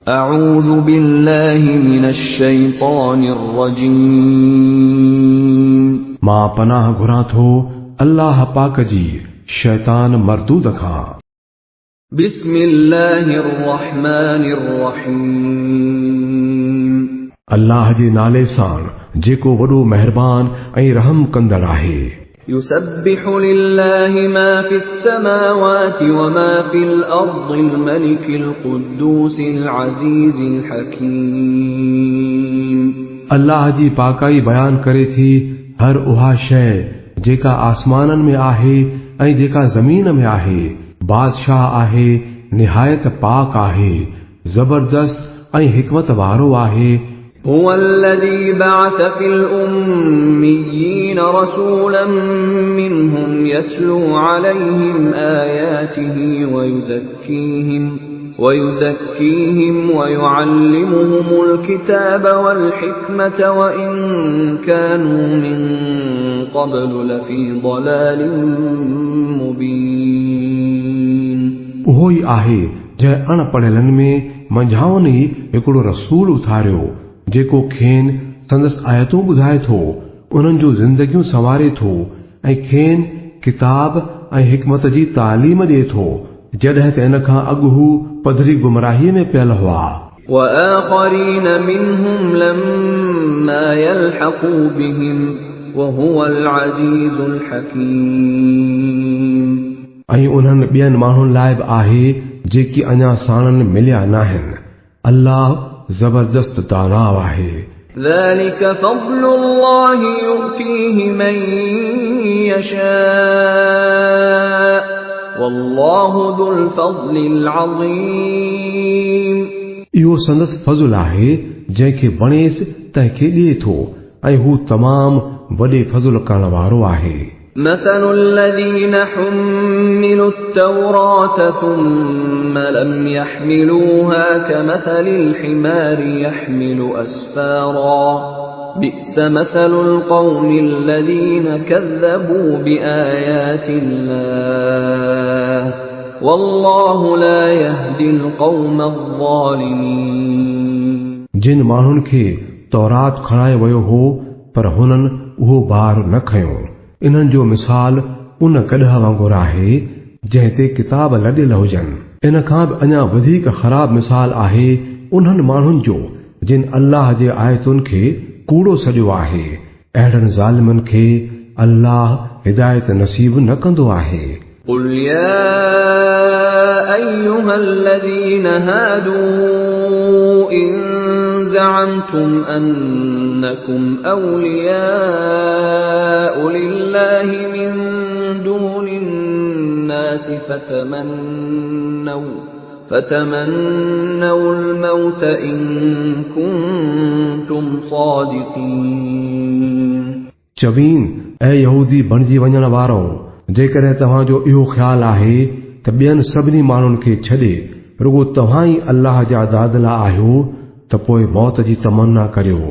أعوذ بالله من الشيطان الرجيم मां पनाह घुरां थो अल्लाह पाक जी शैतान मरदूद खां। بسم الله الرحمن الرحيم अल्लाह जे नाले सां जेको वॾो मेहरबान ऐं रहम कंदड़ आहे। يسبح لله ما في السماوات وما في الأرض الملك القدوس العزيز الحكيم अल्लाह जी पाकाई बयान करे थी हर उहा शइ जेका आसमाननि में आहे ऐं जेका ज़मीन में आहे। बादशाह आहे, निहायत पाक आहे, जबरदस्त ऐं हिकमत वारो आहे। هو الذي بعث في الأميين رسولا منهم يتلو عليهم آياته ويزكيهم ويعلمهم الكتاب والحكمة وإن كانوا من قبل لفي ضلال مبين उहो ई आहे जंहिं अणपढ़ियलनि में मंझाउनि ई हिकिड़ो रसूल उथारियो जेको खेनि संदसि आयतूं ॿुधाए थो, उन्हनि जूं ज़िंदगियूं संवारे थो ऐं खेनि किताब ऐं हिकमत जी तालीम ॾिए थो, जॾहिं त इन खां अॻु हू पधरी गुमराही में पियल हुआ। وآخرين منهم لما يلحقوا بهم وهو العزيز الحكيم ऐं उन्हनि ॿियनि माण्हुनि लाइ बि आहे जेकी अञा साणनि मिलिया नाहिनि। अल्लाह जबरदस्त दाना आहे। ذلك فضل الله يؤتيه من يشاء والله ذو الفضل العظيم इहो संदसि फज़ुल आहे जंहिंखे वणेसि तंहिंखे ॾिए थो ऐं हू तमामु वॾे फज़ुल करण वारो आहे। مثل الذين حملوا التوراة ثم لم يحملوها كمثل الحمار يحمل أسفارا بئس مثل القوم الذين كذبوا بآيات الله والله لا يهدي القوم الظالمين जिन माण्हुनि खे तौरात खणाए वियो हो पर हुननि उहो भार न खयो, इन्हनि जो मिसाल उन कॾह वांगुरु आहे जंहिं ते किताब लॾियल हुजनि। इन खां बि अञा वधीक ख़राब मिसाल आहे उन्हनि माण्हुनि जो जिन अल्लाह जे आयतुनि खे कूड़ो सॼो आहे। अहिड़नि ज़ालिमनि खे अल्लाह हिदायत नसीब न कंदो आहे। قل يا أيها الذين هادوا إن زعمتم أنكم أولياء لله من دون الناس فتمنوا الموت إن كنتم صادقين चवीन ऐं यहूदी बणिजी वञण वारो, जेकॾहिं तव्हांजो इहो ख़्यालु आहे त ॿियनि सभिनी माण्हुनि खे छॾे रुगो तव्हां ई अल्लाह जा दादला आहियो त पोइ मौत जी तमन्ना करियो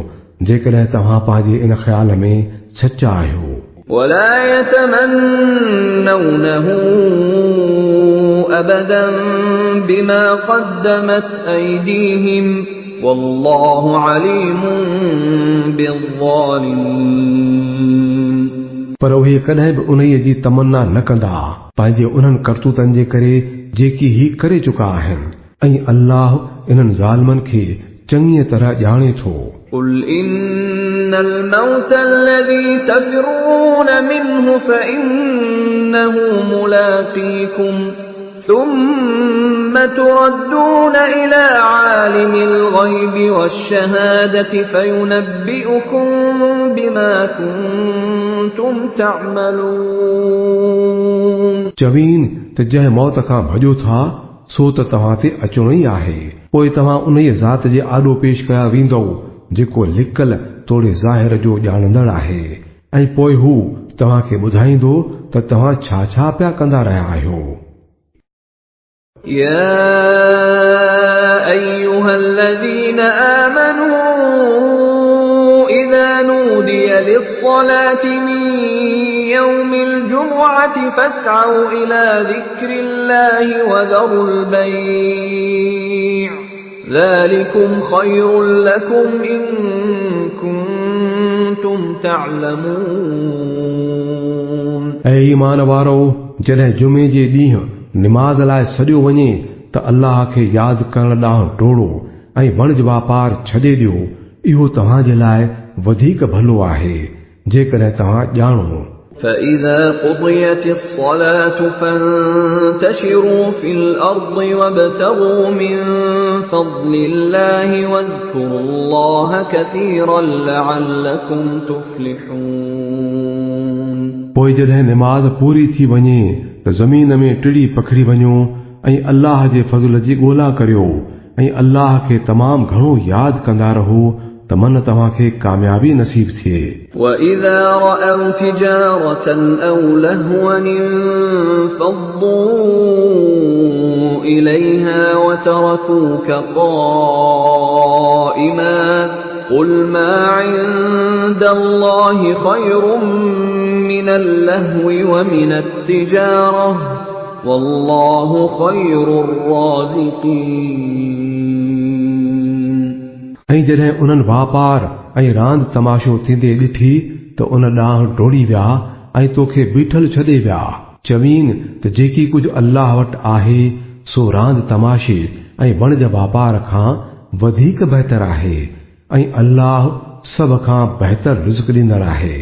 जेकॾहिं तव्हां पंहिंजे इन ख़्याल में सचा आहियो। ولا يتمنونه أبدا بما قدمت أيديهم والله عليم بالظالمين पर उहे कॾहिं बि उन्हीअ जी तमन्ना न कंदा पंहिंजे उन्हनि करतूतनि जे करे जेकी ही करे चुका आहिनि, ऐं अल्लाह इन्हनि ज़ालिमनि खे चङीअ तरह ॼाणे थो। قل إن الموت الذي تفرون منه فإنه ملاقيكم ثم تردون إلى عالم الغيب والشهادة فينبئكم بما كنتم تعملون चवीन त जंहिं मौत खां भॼो था सो त तव्हां ते अचणो ई आहे, पोइ तव्हां उन ज़ात जे आॾो पेश कया वेंदव जेको लिकल तोड़े ज़ाहिर जो ॼाणंदड़ आहे, ऐं पोइ हू तव्हांखे ॿुधाईंदो त तव्हां छा छा पिया कंदा रहिया आहियो। يا أيها الذين آمنوا إذا نودي للصلاة من يوم الجمعة فاسعوا إلى ذكر الله وذروا البيع ذلكم خير لكم إن كنتم تعلمون ऐं ईमान वारो जॾहिं जुमे जे ॾींहुं निमाज़ लाइ सॼो वञे त अल्लाह खे यादि करण ॾांहुं डोड़ो ऐं वणज वापार छॾे ॾियो इहो तव्हां जे लाइ वधीक भलो आहे जेकॾहिं तव्हां ॼाणो فإذا قضيت الصلاة فانتشروا في الأرض وابتغوا من فضل الله واذكروا الله كثيرا لعلكم تفلحون पोइ जॾहिं निमाज़ पूरी थी वञे त ज़मीन में टिड़ी पखड़ी वञो ऐं अल्लाह जे फज़ल जी ॻोल्हा करियो ऐं अल्लाह खे तमामु घणो यादि कंदा रहो त मन तव्हां खे कामयाबी नसीब थिए وإذا رأوا تجارة أو لهوا انفضوا إليها وتركوك قائما قل ما عند الله خير من اللهو ومن التجارة والله خير الرازقين ऐं जॾहिं उन्हनि वापार ऐं रांदि तमाशो थींदे ॾिठी त उन ॾांहुं डोड़ी विया ऐं तोखे बीठल छॾे विया चवीन त जेकी कुझु अल्लाह वटि आहे सो रांदि तमाशे ऐं वणज वापार खां वधीक बहितर आहे ऐं अल्लाह सभ खां बहितर रिज़्क़ ॾींदड़ आहे